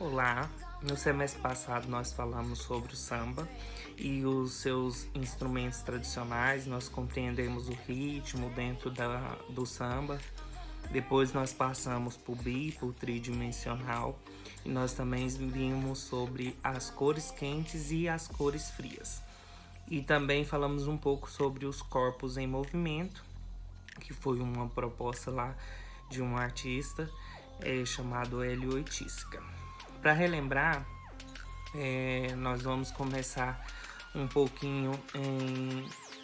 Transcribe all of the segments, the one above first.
Olá, no semestre passado nós falamos sobre o samba e os seus instrumentos tradicionais, nós compreendemos o ritmo dentro do samba. Depois nós passamos para o o tridimensional, e nós também vimos sobre as cores quentes e as cores frias. E também falamos um pouco sobre os corpos em movimento, que foi uma proposta lá de um artista chamado Hélio Oiticica. Para relembrar, nós vamos começar um pouquinho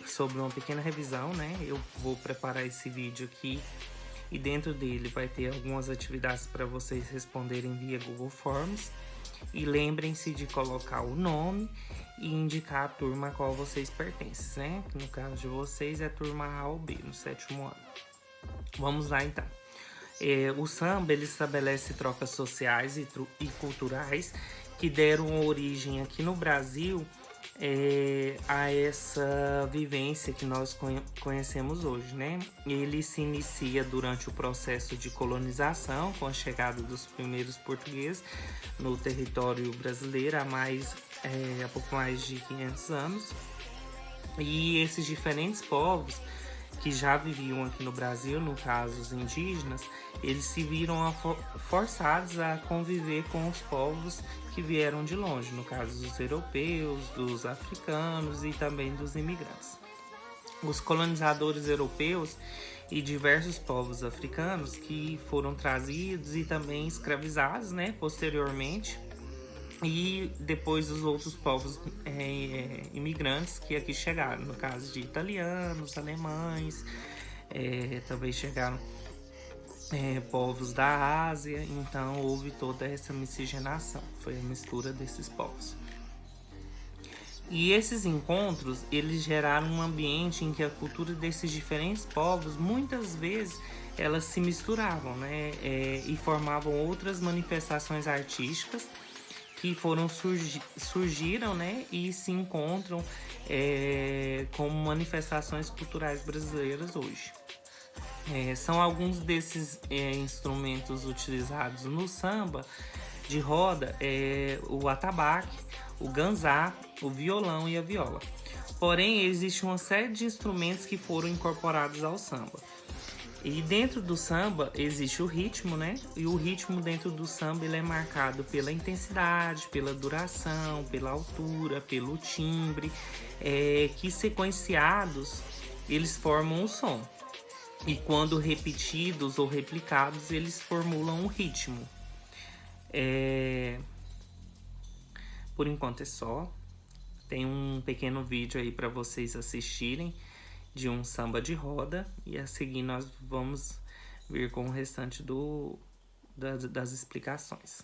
sobre uma pequena revisão, né? Eu vou preparar esse vídeo aqui e dentro dele vai ter algumas atividades para vocês responderem via Google Forms. E lembrem-se de colocar o nome e indicar a turma a qual vocês pertencem, né? No caso de vocês é a turma A ou B, no 7º ano. Vamos lá então. O samba ele estabelece trocas sociais e culturais que deram origem aqui no Brasil a essa vivência que nós conhecemos hoje, né? Ele se inicia durante o processo de colonização, com a chegada dos primeiros portugueses no território brasileiro há pouco mais de 500 anos. E esses diferentes povos que já viviam aqui no Brasil, no caso os indígenas, eles se viram forçados a conviver com os povos que vieram de longe, no caso dos europeus, dos africanos e também dos imigrantes. Os colonizadores europeus e diversos povos africanos que foram trazidos e também escravizados, né, posteriormente, e depois os outros povos imigrantes que aqui chegaram, no caso de italianos, alemães, também chegaram povos da Ásia, então houve toda essa miscigenação, foi a mistura desses povos. E esses encontros, eles geraram um ambiente em que a cultura desses diferentes povos, muitas vezes, elas se misturavam, né, e formavam outras manifestações artísticas que surgiram, né, e se encontram como manifestações culturais brasileiras hoje. São alguns desses instrumentos utilizados no samba de roda, o atabaque, o ganzá, o violão e a viola. Porém, existe uma série de instrumentos que foram incorporados ao samba. E dentro do samba existe o ritmo, né? E o ritmo dentro do samba ele é marcado pela intensidade, pela duração, pela altura, pelo timbre, que sequenciados eles formam um som. E quando repetidos ou replicados, eles formulam um ritmo. Por enquanto é só. Tem um pequeno vídeo aí para vocês assistirem de um samba de roda, e a seguir nós vamos vir com o restante das explicações.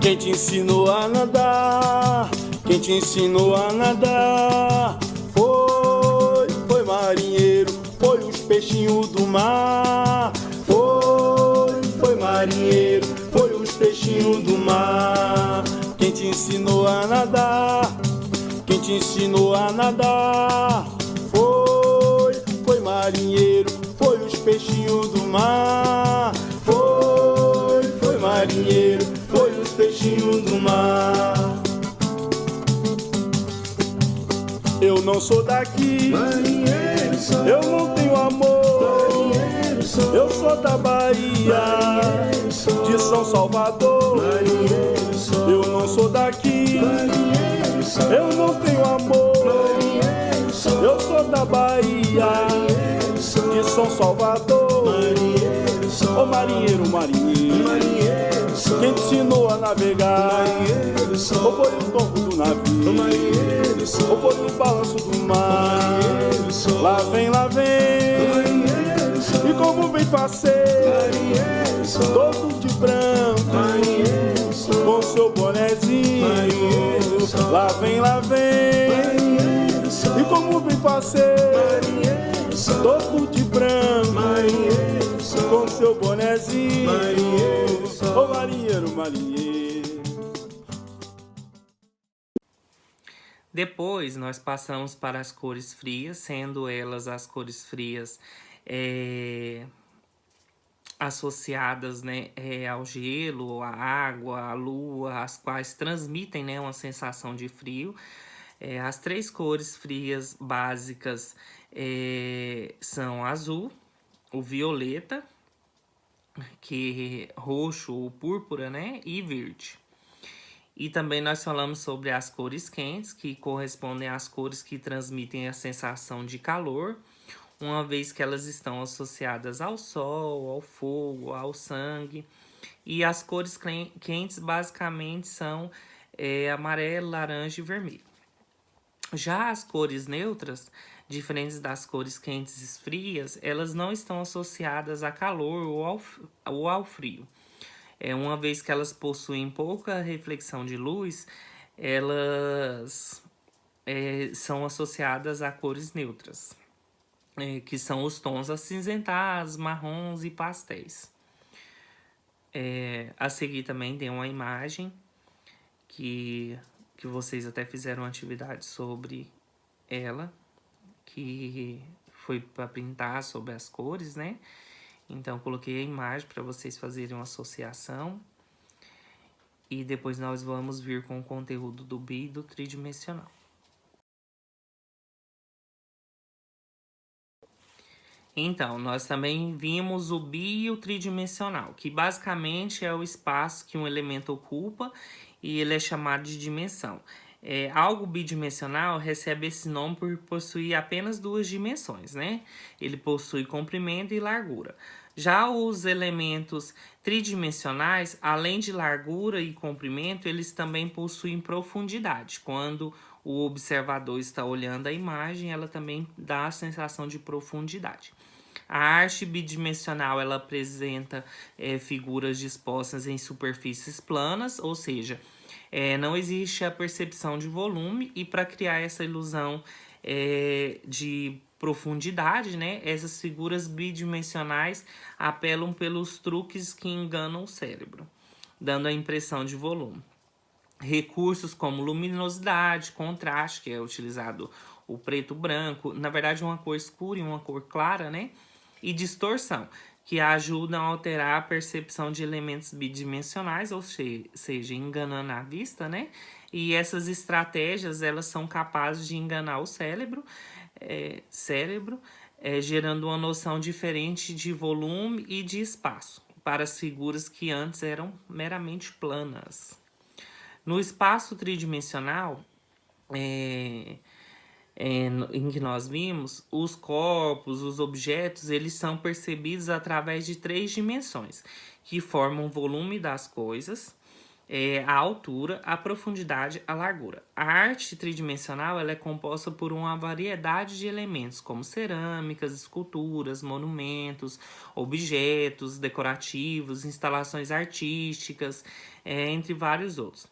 Quem te ensinou a nadar? Quem te ensinou a nadar? Foi marinheiro, foi os peixinhos do mar. Foi marinheiro, foi os peixinhos do mar. Quem te ensinou a nadar? Quem te ensinou a nadar? Foi marinheiro, foi os peixinhos do mar. Foi marinheiro, foi os peixinhos do mar. Eu não sou daqui, marinheiro sou. Eu não tenho amor, marinheiro sou. Eu sou da Bahia, marinheiro sou. De São Salvador, marinheiro sou. Eu não sou daqui, marinheiro sou. Eu não tenho amor, marinheiro sou. Eu sou da Bahia, marinheiro sou. De São Salvador, marinheiro sou. Ô marinheiro, marinheiro, marinheiro sou. Quem te ensinou a navegar? Marinheiro sou. Ou foi o tombo do navio? Marinheiro sou. Ou foi o balanço do mar? Marinheiro sou. Lá vem, marinheiro sou. E como vem faceiro, marinheiro sou. Todo de branco, marinheiro sou. Com seu bonezinho, marinheiro sou. Lá vem, marinheiro sou. E como vem faceiro, marinheiro sou. Todo de branco, marinheiro sou. Com seu bonezinho, marinheiro sou. Ô marinheiro, marinheiro. Depois, nós passamos para as cores frias, sendo elas as cores frias associadas, né, ao gelo, à água, à lua, as quais transmitem, né, uma sensação de frio. As três cores frias básicas são azul, o violeta, que é roxo ou púrpura, né, e verde. E também nós falamos sobre as cores quentes, que correspondem às cores que transmitem a sensação de calor, uma vez que elas estão associadas ao sol, ao fogo, ao sangue. E as cores quentes basicamente são amarelo, laranja e vermelho. Já as cores neutras, diferentes das cores quentes e frias, elas não estão associadas a calor ou ao frio. Uma vez que elas possuem pouca reflexão de luz, elas são associadas a cores neutras, que são os tons acinzentados, marrons e pastéis. A seguir também tem uma imagem que vocês até fizeram uma atividade sobre ela, que foi para pintar sobre as cores, né? Então, coloquei a imagem para vocês fazerem uma associação. E depois nós vamos vir com o conteúdo do bi e do tridimensional. Então, nós também vimos o bi e o tridimensional, que basicamente é o espaço que um elemento ocupa e ele é chamado de dimensão. Algo bidimensional recebe esse nome por possuir apenas duas dimensões, né? Ele possui comprimento e largura. Já os elementos tridimensionais, além de largura e comprimento, eles também possuem profundidade. Quando o observador está olhando a imagem, ela também dá a sensação de profundidade. A arte bidimensional, ela apresenta figuras dispostas em superfícies planas, ou seja, não existe a percepção de volume, e para criar essa ilusão de profundidade, né, essas figuras bidimensionais apelam pelos truques que enganam o cérebro, dando a impressão de volume. Recursos como luminosidade, contraste, que é utilizado o preto e branco, na verdade uma cor escura e uma cor clara, né, e distorção, que ajudam a alterar a percepção de elementos bidimensionais, ou seja, enganando a vista, né? E essas estratégias, elas são capazes de enganar o cérebro, gerando uma noção diferente de volume e de espaço para as figuras que antes eram meramente planas. No espaço tridimensional, em que nós vimos, os corpos, os objetos, eles são percebidos através de três dimensões, que formam o volume das coisas, a altura, a profundidade, a largura. A arte tridimensional, ela é composta por uma variedade de elementos, como cerâmicas, esculturas, monumentos, objetos decorativos, instalações artísticas, entre vários outros.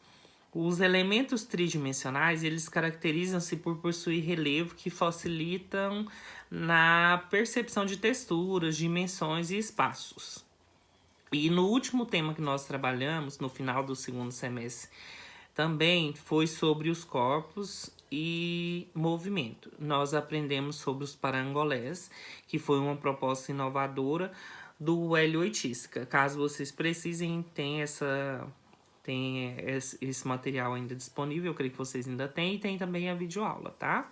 Os elementos tridimensionais, eles caracterizam-se por possuir relevo que facilitam na percepção de texturas, dimensões e espaços. E no último tema que nós trabalhamos, no final do segundo semestre, também foi sobre os corpos e movimento. Nós aprendemos sobre os parangolés, que foi uma proposta inovadora do Hélio Oiticica. Caso vocês precisem, tem esse material ainda disponível, eu creio que vocês ainda têm, e tem também a videoaula, tá?